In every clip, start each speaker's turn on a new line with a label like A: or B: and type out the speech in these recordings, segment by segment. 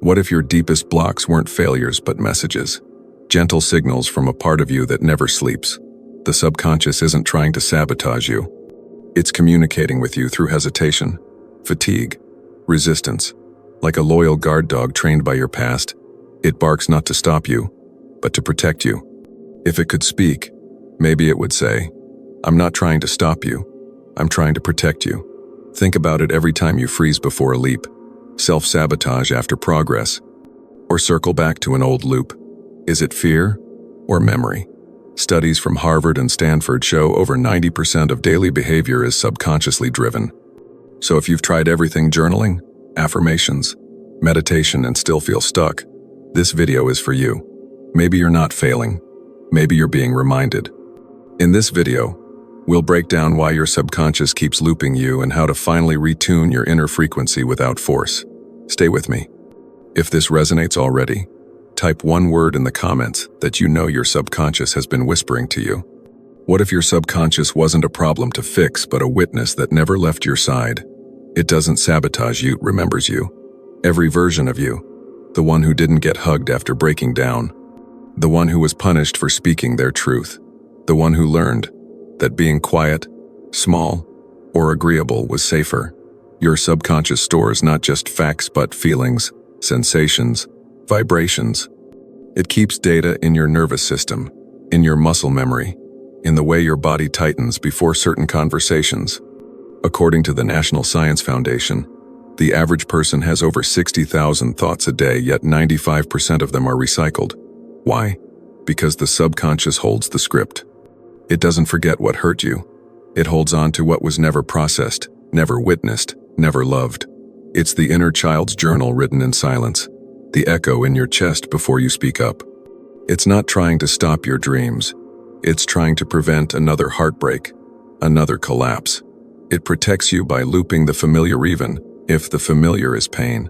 A: What if your deepest blocks weren't failures but messages? Gentle signals from a part of you that never sleeps. The subconscious isn't trying to sabotage you. It's communicating with you through hesitation, fatigue, resistance. Like a loyal guard dog trained by your past, it barks not to stop you, but to protect you. If it could speak, maybe it would say, "I'm not trying to stop you. I'm trying to protect you." Think about it every time you freeze before a leap, self-sabotage after progress, or circle back to an old loop. Is it fear or memory? Studies from Harvard and Stanford show over 90% of daily behavior is subconsciously driven. So if you've tried everything, journaling, affirmations, meditation, and still feel stuck, this video is for you. Maybe you're not failing. Maybe you're being reminded. In this video, we'll break down why your subconscious keeps looping you and how to finally retune your inner frequency without force. Stay with me. If this resonates already, type one word in the comments that you know your subconscious has been whispering to you. What if your subconscious wasn't a problem to fix, but a witness that never left your side? It doesn't sabotage you, it remembers you. Every version of you. The one who didn't get hugged after breaking down. The one who was punished for speaking their truth. The one who learned that being quiet, small, or agreeable was safer. Your subconscious stores not just facts but feelings, sensations, vibrations. It keeps data in your nervous system, in your muscle memory, in the way your body tightens before certain conversations. According to the National Science Foundation, the average person has over 60,000 thoughts a day, yet 95% of them are recycled. Why? Because the subconscious holds the script. It doesn't forget what hurt you. It holds on to what was never processed, never witnessed, never loved. It's the inner child's journal written in silence, the echo in your chest before you speak up. It's not trying to stop your dreams. It's trying to prevent another heartbreak, another collapse. It protects you by looping the familiar even if the familiar is pain.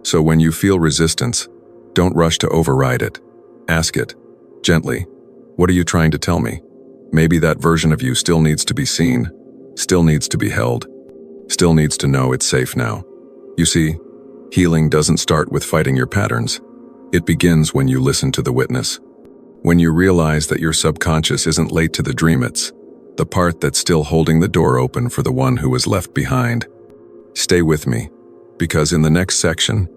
A: So when you feel resistance, don't rush to override it. Ask it, gently, "What are you trying to tell me?" Maybe that version of you still needs to be seen, still needs to be held, still needs to know it's safe now. You see, healing doesn't start with fighting your patterns. It begins when you listen to the witness. When you realize that your subconscious isn't late to the dream, it's the part that's still holding the door open for the one who was left behind. Stay with me, because in the next section,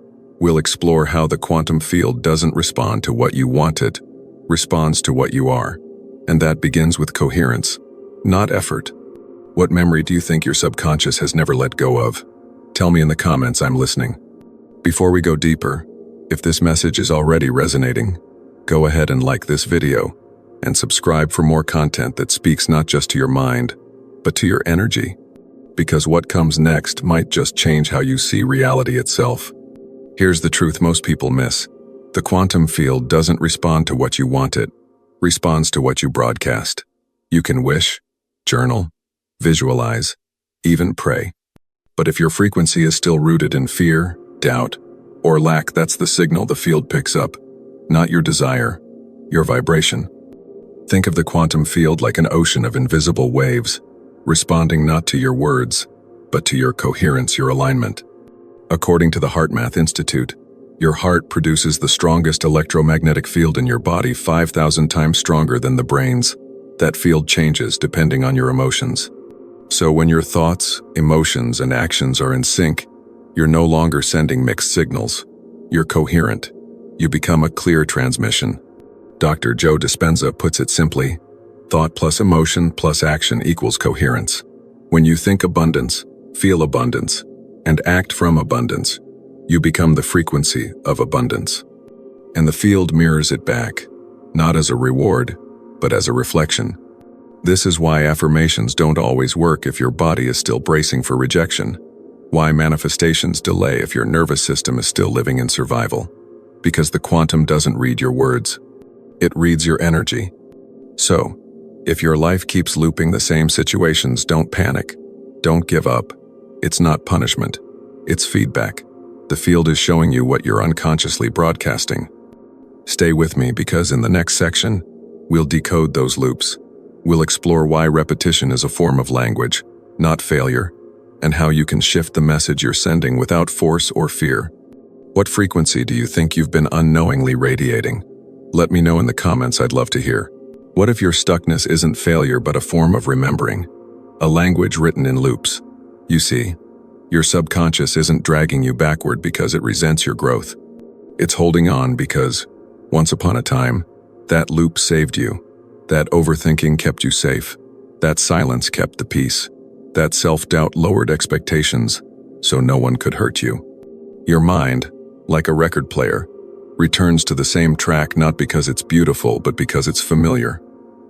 A: we'll explore how the quantum field doesn't respond to what you want it, responds to what you are. And that begins with coherence, not effort. What memory do you think your subconscious has never let go of? Tell me in the comments, I'm listening. Before we go deeper, if this message is already resonating, go ahead and like this video and subscribe for more content that speaks not just to your mind, but to your energy. Because what comes next might just change how you see reality itself. Here's the truth most people miss. The quantum field doesn't respond to what you want it, responds to what you broadcast. You can wish, journal, visualize, even pray. But if your frequency is still rooted in fear, doubt, or lack, that's the signal the field picks up, not your desire, your vibration. Think of the quantum field like an ocean of invisible waves, responding not to your words, but to your coherence, your alignment. According to the HeartMath Institute, your heart produces the strongest electromagnetic field in your body, 5,000 times stronger than the brain's. That field changes depending on your emotions. So when your thoughts, emotions, and actions are in sync, you're no longer sending mixed signals. You're coherent. You become a clear transmission. Dr. Joe Dispenza puts it simply, thought plus emotion plus action equals coherence. When you think abundance, feel abundance, and act from abundance, you become the frequency of abundance. And the field mirrors it back, not as a reward, but as a reflection. This is why affirmations don't always work if your body is still bracing for rejection. Why manifestations delay if your nervous system is still living in survival. Because the quantum doesn't read your words. It reads your energy. So, if your life keeps looping the same situations, don't panic. Don't give up. It's not punishment. It's feedback. The field is showing you what you're unconsciously broadcasting. Stay with me because in the next section, we'll decode those loops. We'll explore why repetition is a form of language, not failure, and how you can shift the message you're sending without force or fear. What frequency do you think you've been unknowingly radiating? Let me know in the comments, I'd love to hear. What if your stuckness isn't failure but a form of remembering? A language written in loops. You see, your subconscious isn't dragging you backward because it resents your growth. It's holding on because, once upon a time, that loop saved you. That overthinking kept you safe. That silence kept the peace. That self-doubt lowered expectations, so no one could hurt you. Your mind, like a record player, returns to the same track not because it's beautiful but because it's familiar.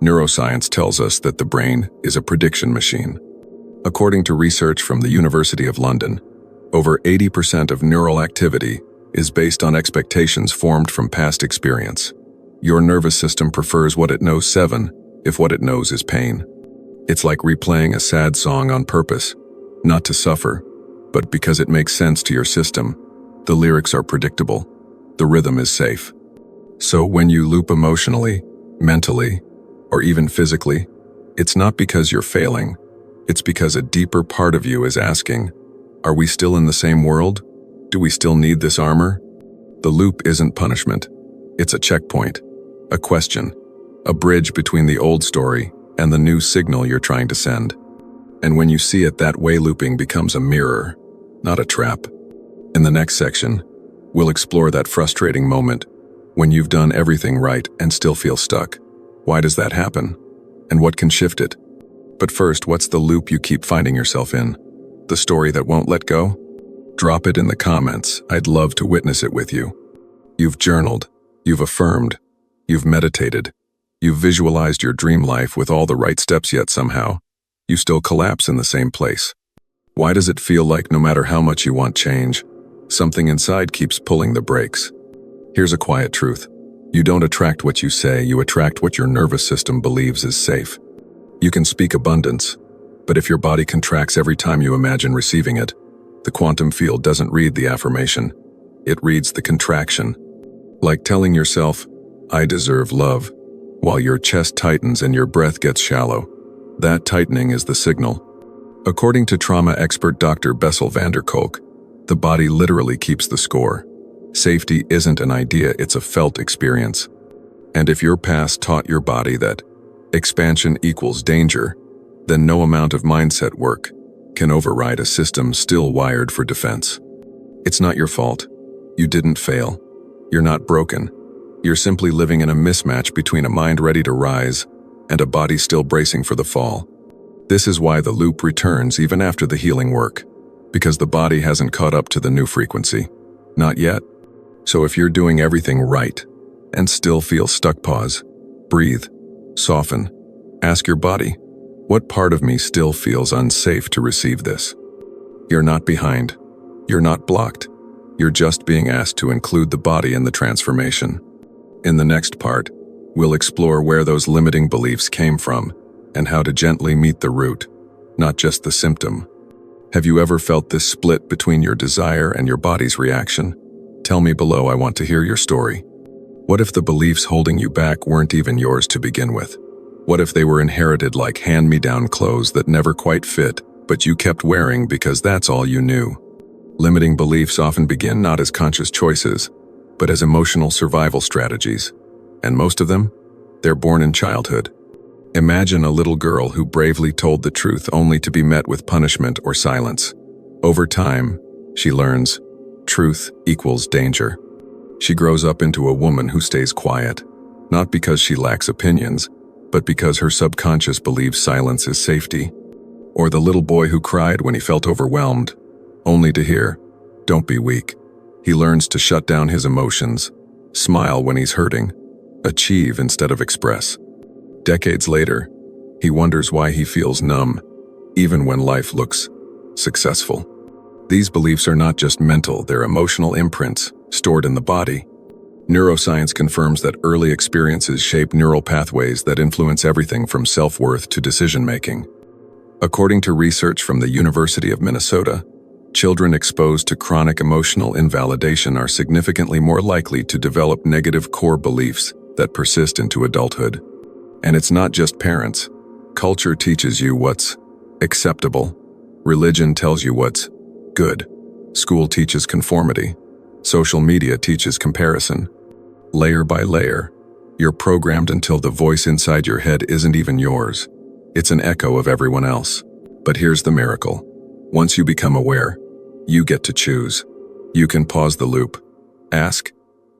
A: Neuroscience tells us that the brain is a prediction machine. According to research from the University of London, over 80% of neural activity is based on expectations formed from past experience. Your nervous system prefers what it knows if what it knows is pain. It's like replaying a sad song on purpose, not to suffer, but because it makes sense to your system. The lyrics are predictable. The rhythm is safe. So when you loop emotionally, mentally, or even physically, it's not because you're failing. It's because a deeper part of you is asking, are we still in the same world? Do we still need this armor? The loop isn't punishment. It's a checkpoint, a question, a bridge between the old story and the new signal you're trying to send. And when you see it that way, looping becomes a mirror, not a trap. In the next section, we'll explore that frustrating moment when you've done everything right and still feel stuck. Why does that happen? And what can shift it? But first, what's the loop you keep finding yourself in? The story that won't let go? Drop it in the comments. I'd love to witness it with you. You've journaled, you've affirmed, you've meditated, you've visualized your dream life with all the right steps, yet somehow, you still collapse in the same place. Why does it feel like no matter how much you want change, something inside keeps pulling the brakes? Here's a quiet truth. You don't attract what you say, you attract what your nervous system believes is safe. You can speak abundance, but if your body contracts every time you imagine receiving it, the quantum field doesn't read the affirmation. It reads the contraction. Like telling yourself, I deserve love, while your chest tightens and your breath gets shallow. That tightening is the signal. According to trauma expert Dr. Bessel van der Kolk, the body literally keeps the score. Safety isn't an idea, it's a felt experience. And if your past taught your body that expansion equals danger, then no amount of mindset work can override a system still wired for defense. It's not your fault. You didn't fail. You're not broken. You're simply living in a mismatch between a mind ready to rise and a body still bracing for the fall. This is why the loop returns even after the healing work, because the body hasn't caught up to the new frequency. Not yet. So if you're doing everything right and still feel stuck, pause, breathe, soften, ask your body, what part of me still feels unsafe to receive this? You're not behind. You're not blocked. You're just being asked to include the body in the transformation. In the next part, we'll explore where those limiting beliefs came from and how to gently meet the root, not just the symptom. Have you ever felt this split between your desire and your body's reaction? Tell me below, I want to hear your story. What if the beliefs holding you back weren't even yours to begin with? What if they were inherited like hand-me-down clothes that never quite fit, but you kept wearing because that's all you knew? Limiting beliefs often begin not as conscious choices, but as emotional survival strategies. And most of them, they're born in childhood. Imagine a little girl who bravely told the truth only to be met with punishment or silence. Over time, she learns, truth equals danger. She grows up into a woman who stays quiet, not because she lacks opinions, but because her subconscious believes silence is safety. Or the little boy who cried when he felt overwhelmed, only to hear, don't be weak. He learns to shut down his emotions, smile when he's hurting, achieve instead of express. Decades later, he wonders why he feels numb, even when life looks successful. These beliefs are not just mental, they're emotional imprints stored in the body. Neuroscience confirms that early experiences shape neural pathways that influence everything from self-worth to decision-making. According to research from the University of Minnesota, children exposed to chronic emotional invalidation are significantly more likely to develop negative core beliefs that persist into adulthood. And it's not just parents. Culture teaches you what's acceptable. Religion tells you what's good. School teaches conformity. Social media teaches comparison. Layer by layer, you're programmed until the voice inside your head isn't even yours. It's an echo of everyone else. But here's the miracle. Once you become aware, you get to choose. You can pause the loop. Ask,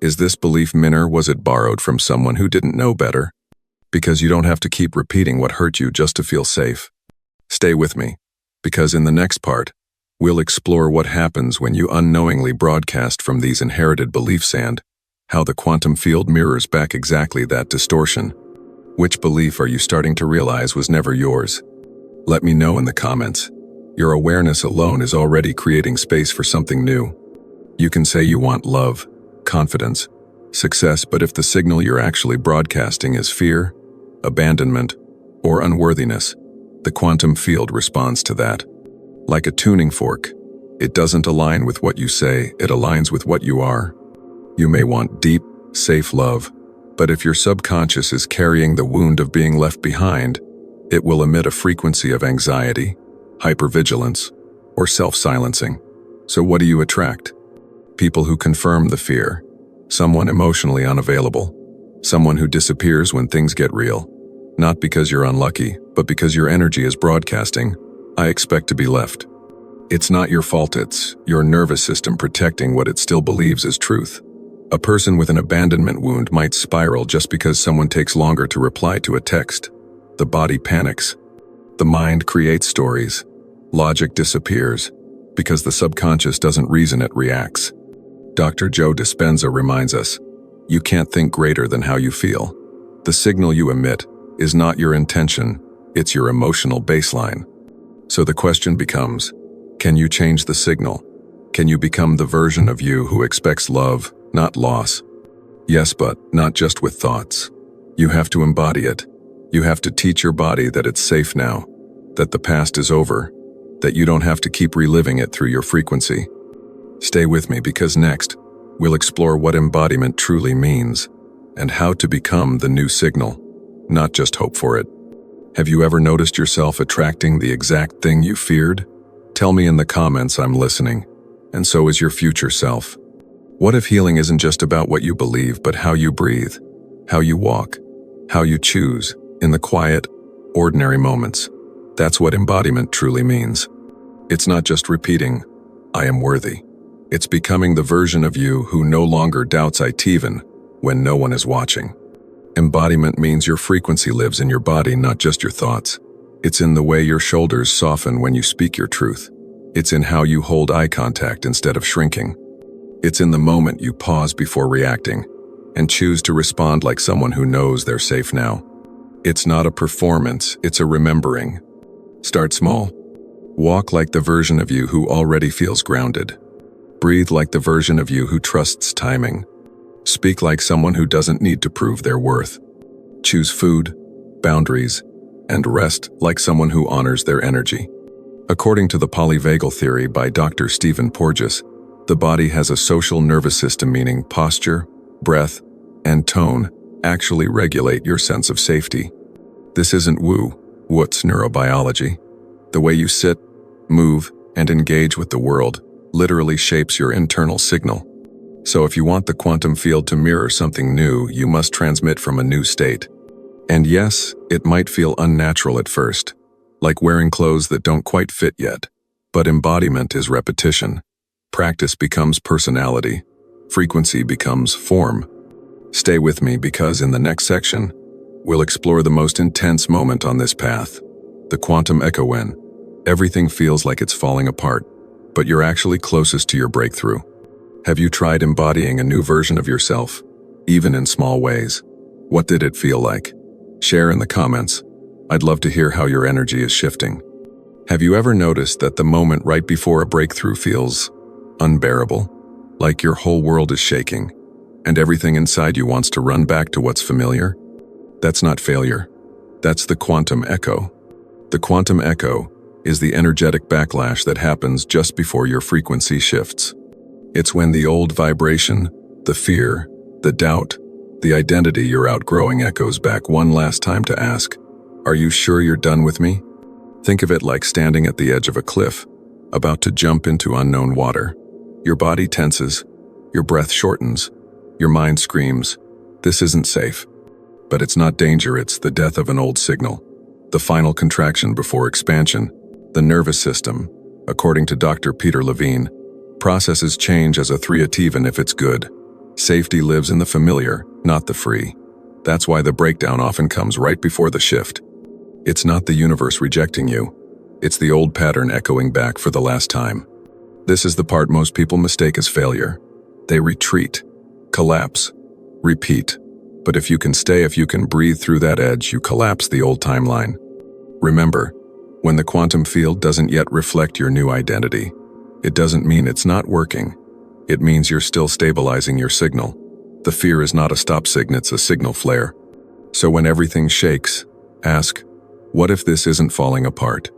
A: is this belief mine or was it borrowed from someone who didn't know better? Because you don't have to keep repeating what hurt you just to feel safe. Stay with me, because in the next part, we'll explore what happens when you unknowingly broadcast from these inherited beliefs and how the quantum field mirrors back exactly that distortion. Which belief are you starting to realize was never yours? Let me know in the comments. Your awareness alone is already creating space for something new. You can say you want love, confidence, success, but if the signal you're actually broadcasting is fear, abandonment, or unworthiness, the quantum field responds to that. Like a tuning fork, it doesn't align with what you say, it aligns with what you are. You may want deep, safe love, but if your subconscious is carrying the wound of being left behind, it will emit a frequency of anxiety, hypervigilance, or self-silencing. So what do you attract? People who confirm the fear, someone emotionally unavailable, someone who disappears when things get real, not because you're unlucky, but because your energy is broadcasting, I expect to be left. It's not your fault, it's your nervous system protecting what it still believes is truth. A person with an abandonment wound might spiral just because someone takes longer to reply to a text. The body panics. The mind creates stories. Logic disappears because the subconscious doesn't reason, it reacts. Dr. Joe Dispenza reminds us, you can't think greater than how you feel. The signal you emit is not your intention, it's your emotional baseline. So the question becomes, can you change the signal? Can you become the version of you who expects love, not loss? Yes, but not just with thoughts. You have to embody it. You have to teach your body that it's safe now, that the past is over, that you don't have to keep reliving it through your frequency. Stay with me because next, we'll explore what embodiment truly means and how to become the new signal, not just hope for it. Have you ever noticed yourself attracting the exact thing you feared? Tell me in the comments, I'm listening, and so is your future self. What if healing isn't just about what you believe, but how you breathe, how you walk, how you choose, in the quiet, ordinary moments? That's what embodiment truly means. It's not just repeating, I am worthy. It's becoming the version of you who no longer doubts even when no one is watching. Embodiment means your frequency lives in your body, not just your thoughts. It's in the way your shoulders soften when you speak your truth. It's in how you hold eye contact instead of shrinking. It's in the moment you pause before reacting and choose to respond like someone who knows they're safe now. It's not a performance, it's a remembering. Start small. Walk like the version of you who already feels grounded. Breathe like the version of you who trusts timing. Speak like someone who doesn't need to prove their worth. Choose food, boundaries, and rest like someone who honors their energy. According to the polyvagal theory by Dr. Stephen Porges, the body has a social nervous system, meaning posture, breath, and tone actually regulate your sense of safety. This isn't what's neurobiology. The way you sit, move, and engage with the world literally shapes your internal signal. So if you want the quantum field to mirror something new, you must transmit from a new state. And yes, it might feel unnatural at first, like wearing clothes that don't quite fit yet. But embodiment is repetition. Practice becomes personality. Frequency becomes form. Stay with me because in the next section, we'll explore the most intense moment on this path, the quantum echo, when everything feels like it's falling apart, but you're actually closest to your breakthrough. Have you tried embodying a new version of yourself, even in small ways? What did it feel like? Share in the comments. I'd love to hear how your energy is shifting. Have you ever noticed that the moment right before a breakthrough feels unbearable, like your whole world is shaking, and everything inside you wants to run back to what's familiar? That's not failure. That's the quantum echo. The quantum echo is the energetic backlash that happens just before your frequency shifts. It's when the old vibration, the fear, the doubt, the identity you're outgrowing echoes back one last time to ask, are you sure you're done with me? Think of it like standing at the edge of a cliff, about to jump into unknown water. Your body tenses, Your breath shortens. Your mind screams, "This isn't safe." But it's not danger, it's the death of an old signal. The final contraction before expansion. The nervous system, according to Dr. Peter Levine, processes change as a three-at even if it's good. Safety lives in the familiar, not the free. That's why the breakdown often comes right before the shift. It's not the universe rejecting you. It's the old pattern echoing back for the last time. This is the part most people mistake as failure. They retreat, collapse, repeat. But if you can stay, if you can breathe through that edge, you collapse the old timeline. Remember, when the quantum field doesn't yet reflect your new identity, it doesn't mean it's not working. It means you're still stabilizing your signal. The fear is not a stop signal, it's a signal flare. So when everything shakes, ask, what if this isn't falling apart?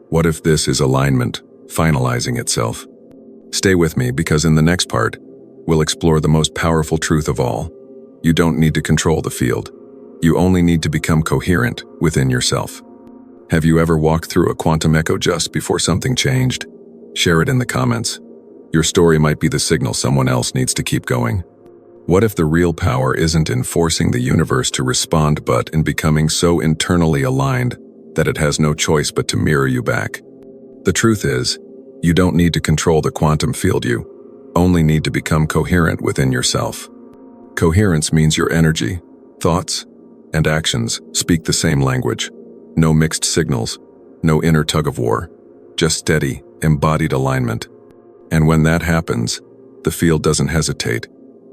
A: What if this is alignment, finalizing itself? Stay with me, because in the next part, we'll explore the most powerful truth of all. You don't need to control the field. You only need to become coherent within yourself. Have you ever walked through a quantum echo just before something changed? Share it in the comments. Your story might be the signal someone else needs to keep going. What if the real power isn't in forcing the universe to respond, but in becoming so internally aligned that it has no choice but to mirror you back? The truth is, you don't need to control the quantum field, you only need to become coherent within yourself. Coherence means your energy, thoughts, and actions speak the same language. No mixed signals, no inner tug-of-war, just steady, embodied alignment. And when that happens, the field doesn't hesitate.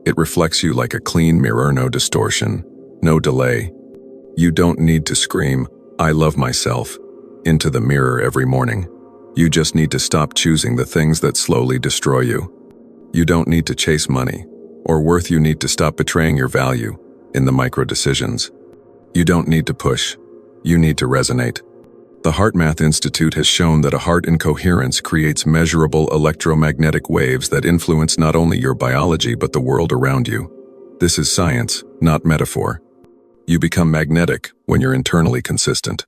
A: It reflects you like a clean mirror, no distortion, no delay. You don't need to scream, "I love myself," into the mirror every morning. You just need to stop choosing the things that slowly destroy you. You don't need to chase money or worth. You need to stop betraying your value in the micro decisions. You don't need to push. You need to resonate. The HeartMath Institute has shown that a heart in coherence creates measurable electromagnetic waves that influence not only your biology but the world around you. This is science, not metaphor. You become magnetic when you're internally consistent.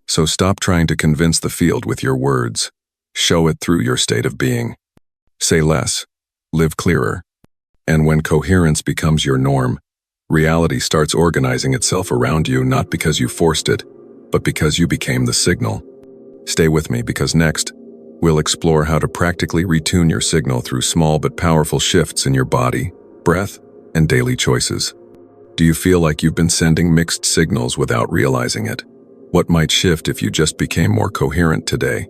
A: So stop trying to convince the field with your words. Show it through your state of being. Say less. Live clearer. And when coherence becomes your norm, reality starts organizing itself around you, not because you forced it, but because you became the signal. Stay with me, because next, we'll explore how to practically retune your signal through small but powerful shifts in your body, breath, and daily choices. Do you feel like you've been sending mixed signals without realizing it? What might shift if you just became more coherent today?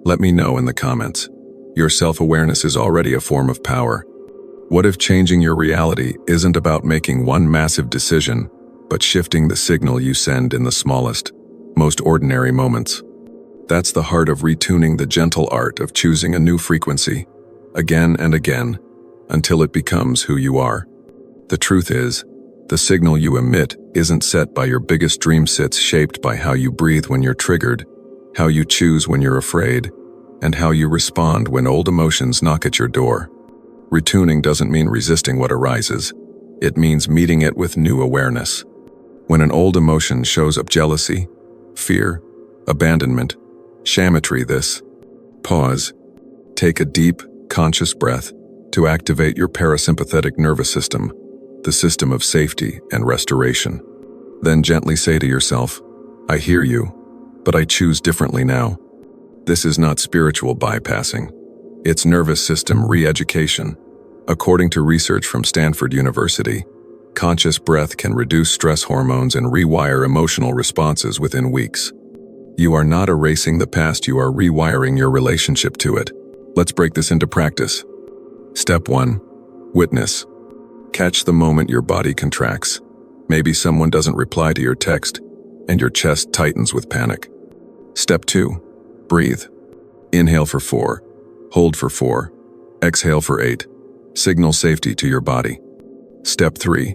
A: Let me know in the comments. Your self-awareness is already a form of power. What if changing your reality isn't about making one massive decision, but shifting the signal you send in the smallest, most ordinary moments? That's the heart of retuning, the gentle art of choosing a new frequency, again and again, until it becomes who you are. The truth is, the signal you emit isn't set by your biggest dreams, it's shaped by how you breathe when you're triggered, how you choose when you're afraid, and how you respond when old emotions knock at your door. Retuning doesn't mean resisting what arises. It means meeting it with new awareness. When an old emotion shows up, jealousy, fear, abandonment, shametry, pause. Take a deep, conscious breath to activate your parasympathetic nervous system, the system of safety and restoration. Then gently say to yourself, "I hear you, but I choose differently now." This is not spiritual bypassing. It's nervous system re-education. According to research from Stanford University, conscious breath can reduce stress hormones and rewire emotional responses within weeks. You are not erasing the past, you are rewiring your relationship to it. Let's break this into practice. Step 1. Witness. Catch the moment your body contracts. Maybe someone doesn't reply to your text, and your chest tightens with panic. Step 2. Breathe. Inhale for 4. Hold for 4. Exhale for 8. Signal safety to your body. Step 3.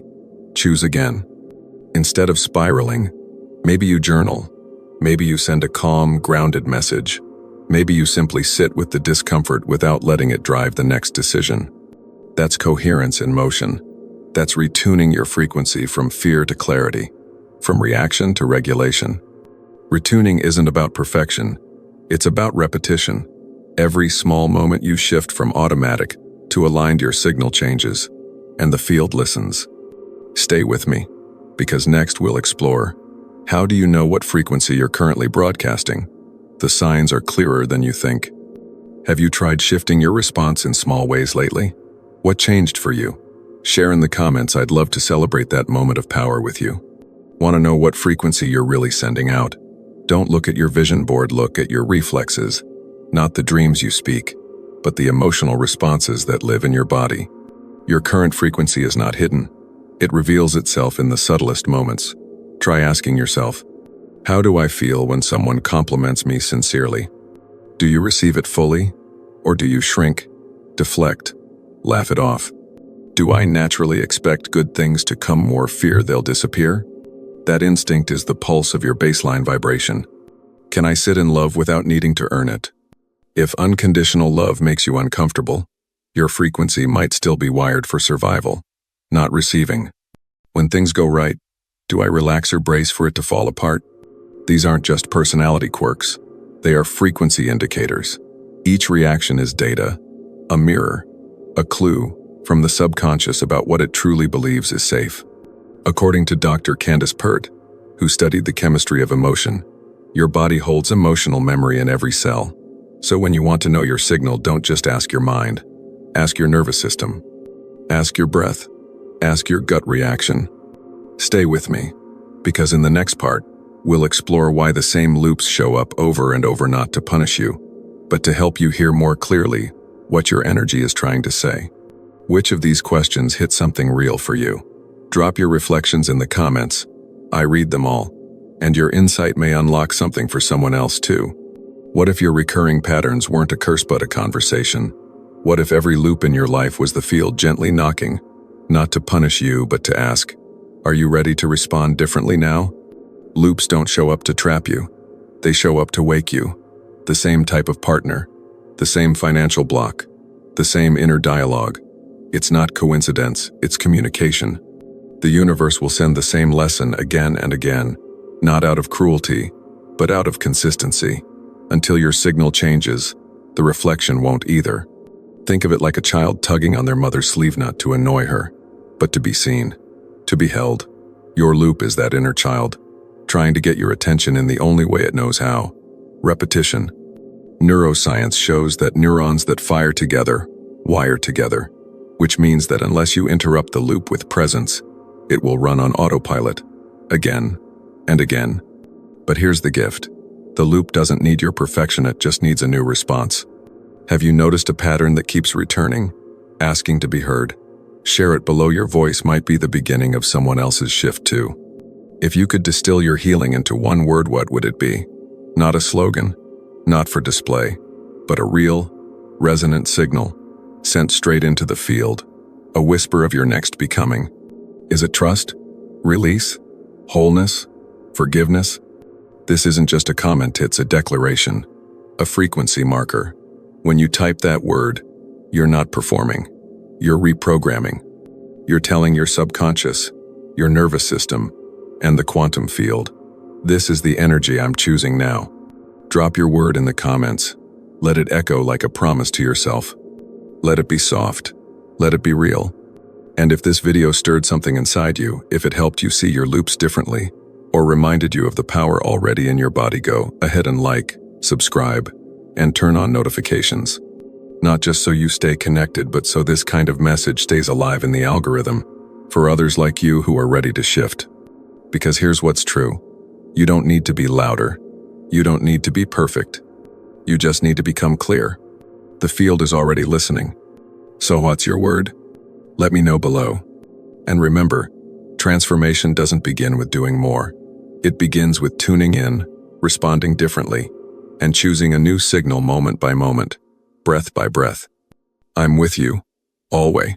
A: Choose again. Instead of spiraling, maybe you journal. Maybe you send a calm, grounded message. Maybe you simply sit with the discomfort without letting it drive the next decision. That's coherence in motion. That's retuning your frequency from fear to clarity, from reaction to regulation. Retuning isn't about perfection. It's about repetition. Every small moment you shift from automatic to to align your signal changes, and the field listens. Stay with me, because next we'll explore, how do you know what frequency you're currently broadcasting? The signs are clearer than you think. Have you tried shifting your response in small ways lately? What changed for you? Share in the comments. I'd love to celebrate that moment of power with you. Want to know what frequency you're really sending out? Don't look at your vision board, look at your reflexes. Not the dreams you speak, but the emotional responses that live in your body. Your current frequency is not hidden. It reveals itself in the subtlest moments. Try asking yourself, how do I feel when someone compliments me sincerely? Do you receive it fully? Or do you shrink, deflect, laugh it off? Do I naturally expect good things to come or fear they'll disappear? That instinct is the pulse of your baseline vibration. Can I sit in love without needing to earn it? If unconditional love makes you uncomfortable, your frequency might still be wired for survival, not receiving. When things go right, do I relax or brace for it to fall apart? These aren't just personality quirks. They are frequency indicators. Each reaction is data, a mirror, a clue from the subconscious about what it truly believes is safe. According to Dr. Candace Pert, who studied the chemistry of emotion, your body holds emotional memory in every cell. So when you want to know your signal, don't just ask your mind. Ask your nervous system. Ask your breath. Ask your gut reaction. Stay with me, because in the next part, we'll explore why the same loops show up over and over, not to punish you, but to help you hear more clearly what your energy is trying to say. Which of these questions hit something real for you? Drop your reflections in the comments. I read them all, and your insight may unlock something for someone else too. What if your recurring patterns weren't a curse but a conversation? What if every loop in your life was the field gently knocking, not to punish you but to ask, are you ready to respond differently now? Loops don't show up to trap you. They show up to wake you. The same type of partner, the same financial block, the same inner dialogue. It's not coincidence, it's communication. The universe will send the same lesson again and again, not out of cruelty, but out of consistency. Until your signal changes, the reflection won't either. Think of it like a child tugging on their mother's sleeve, not to annoy her, but to be seen, to be held. Your loop is that inner child, trying to get your attention in the only way it knows how: repetition. Neuroscience shows that neurons that fire together wire together, which means that unless you interrupt the loop with presence, it will run on autopilot, again and again. But here's the gift. The loop doesn't need your perfection, it just needs a new response. Have you noticed a pattern that keeps returning, asking to be heard? Share it below. Your voice might be the beginning of someone else's shift too. If you could distill your healing into one word, what would it be? Not a slogan, not for display, but a real, resonant signal, sent straight into the field, a whisper of your next becoming. Is it trust? Release? Wholeness? Forgiveness? This isn't just a comment, it's a declaration, a frequency marker. When you type that word, you're not performing, you're reprogramming. You're telling your subconscious, your nervous system, and the quantum field, this is the energy I'm choosing now. Drop your word in the comments. Let it echo like a promise to yourself. Let it be soft. Let it be real. And if this video stirred something inside you, if it helped you see your loops differently, or reminded you of the power already in your body, go ahead and like, subscribe, and turn on notifications. Not just so you stay connected, but so this kind of message stays alive in the algorithm for others like you who are ready to shift. Because here's what's true. You don't need to be louder. You don't need to be perfect. You just need to become clear. The field is already listening. So what's your word? Let me know below. And remember, transformation doesn't begin with doing more. It begins with tuning in, responding differently, and choosing a new signal moment by moment, breath by breath. I'm with you, always.